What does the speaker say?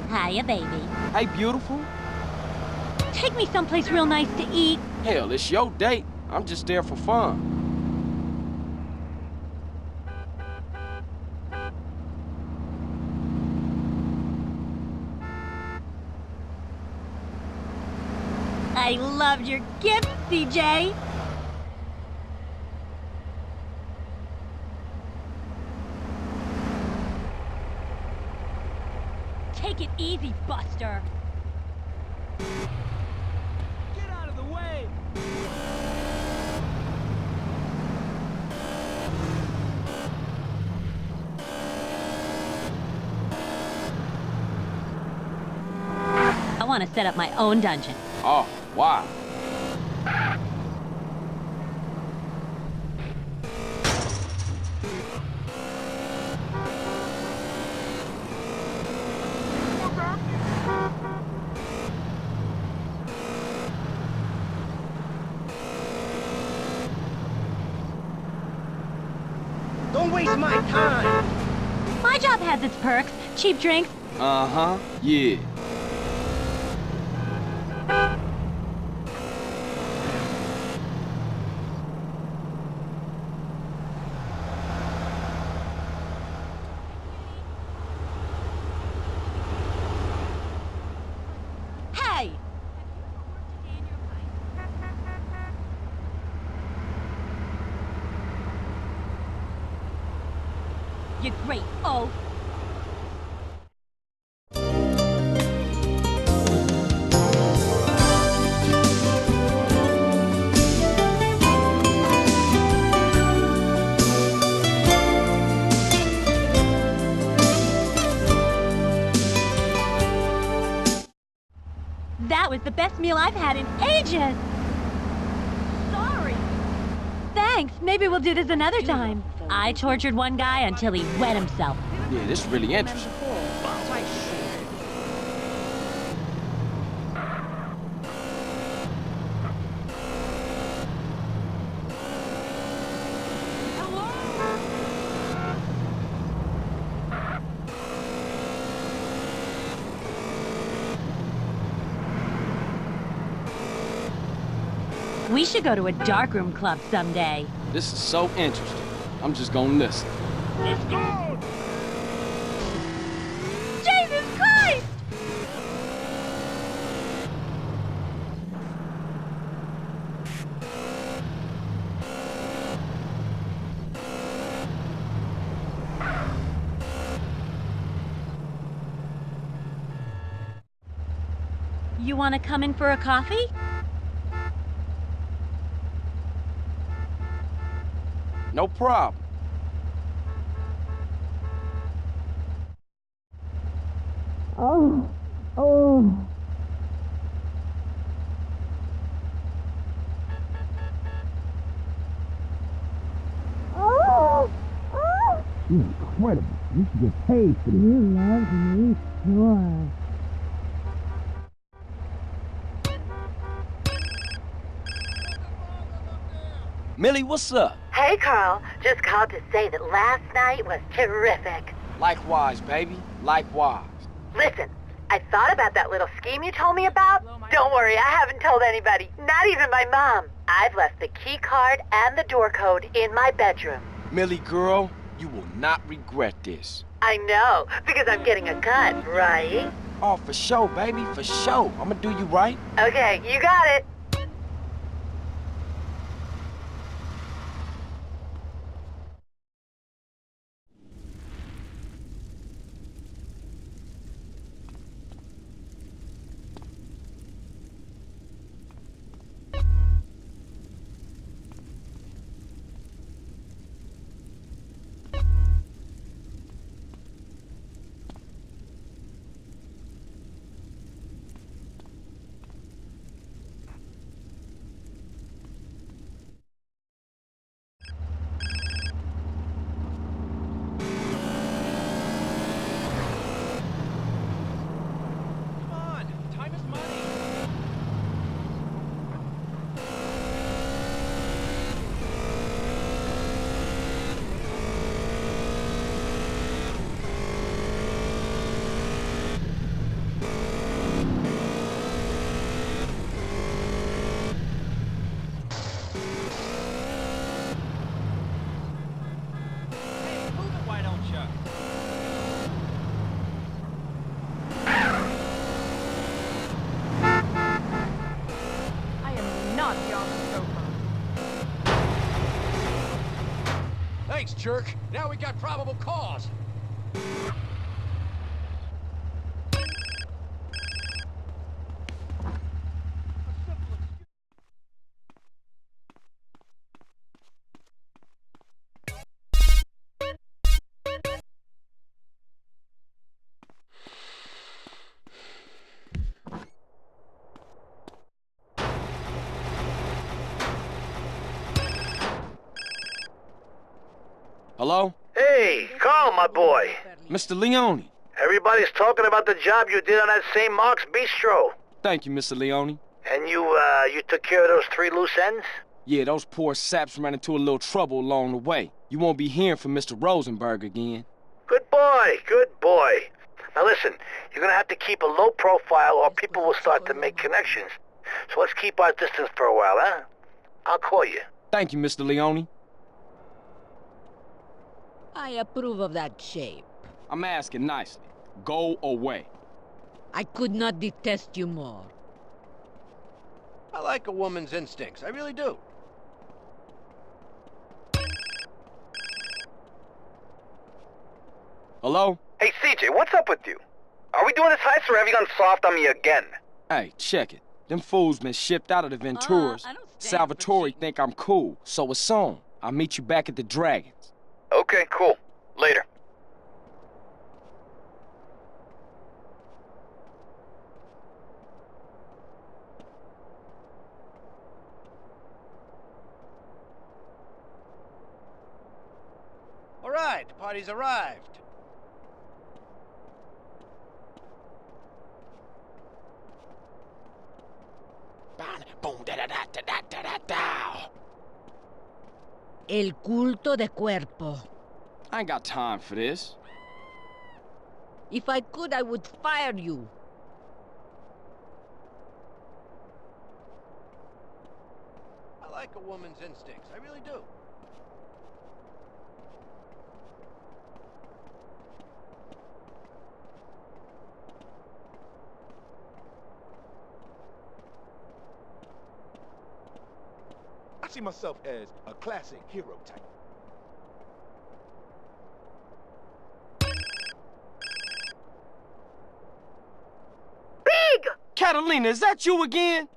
Hiya, baby. Hey, beautiful. Take me someplace real nice to eat. Hell, it's your date. I'm just there for fun. I loved your gift, CJ. Take it easy, Buster. Get out of the way! I want to set up my own dungeon. Oh, why? Don't waste my time! My job has its perks. Cheap drinks. Uh-huh, yeah. Hey! You great oaf. That was the best meal I've had in ages. Sorry. Thanks. Maybe we'll do this another time. I tortured one guy until he wet himself. Yeah, this is really interesting. We should go to a darkroom club someday. This is so interesting. I'm just gonna listen. Let's go! Jesus Christ! You want to come in for a coffee? No problem. Oh. You're incredible. You should get paid for this. You love me, sure. Millie, what's up? Hey, Carl. Just called to say that last night was terrific. Likewise, baby. Likewise. Listen, I thought about that little scheme you told me about. Don't worry, I haven't told anybody, not even my mom. I've left the key card and the door code in my bedroom. Millie, girl, you will not regret this. I know, because I'm getting a cut, right? Oh, for sure, baby, for sure. I'm gonna do you right. Okay, you got it. jerk. Now we got probable cause. Hello? Hey, Carl, my boy. Mr. Leone. Everybody's talking about the job you did on that St. Mark's Bistro. Thank you, Mr. Leone. And you took care of those 3 loose ends? Yeah, those poor saps ran into a little trouble along the way. You won't be hearing from Mr. Rosenberg again. Good boy, good boy. Now listen, you're gonna have to keep a low profile or people will start to make connections. So let's keep our distance for a while, huh? I'll call you. Thank you, Mr. Leone. I approve of that shape. I'm asking nicely. Go away. I could not detest you more. I like a woman's instincts. I really do. Hello? Hey, CJ, what's up with you? Are we doing this heist or have you gone soft on me again? Hey, check it. Them fools been shipped out of the Venturas. I don't stand for Salvatore cheating. think I'm cool, so it's on. I'll meet you back at the Dragons. Okay, cool. Later. All right, the party's arrived. Boom, da da da da da da da da. El culto de cuerpo. I ain't got time for this. If I could, I would fire you. I like a woman's instincts. I really do. I see myself as a classic hero type. Big! Catalina, is that you again?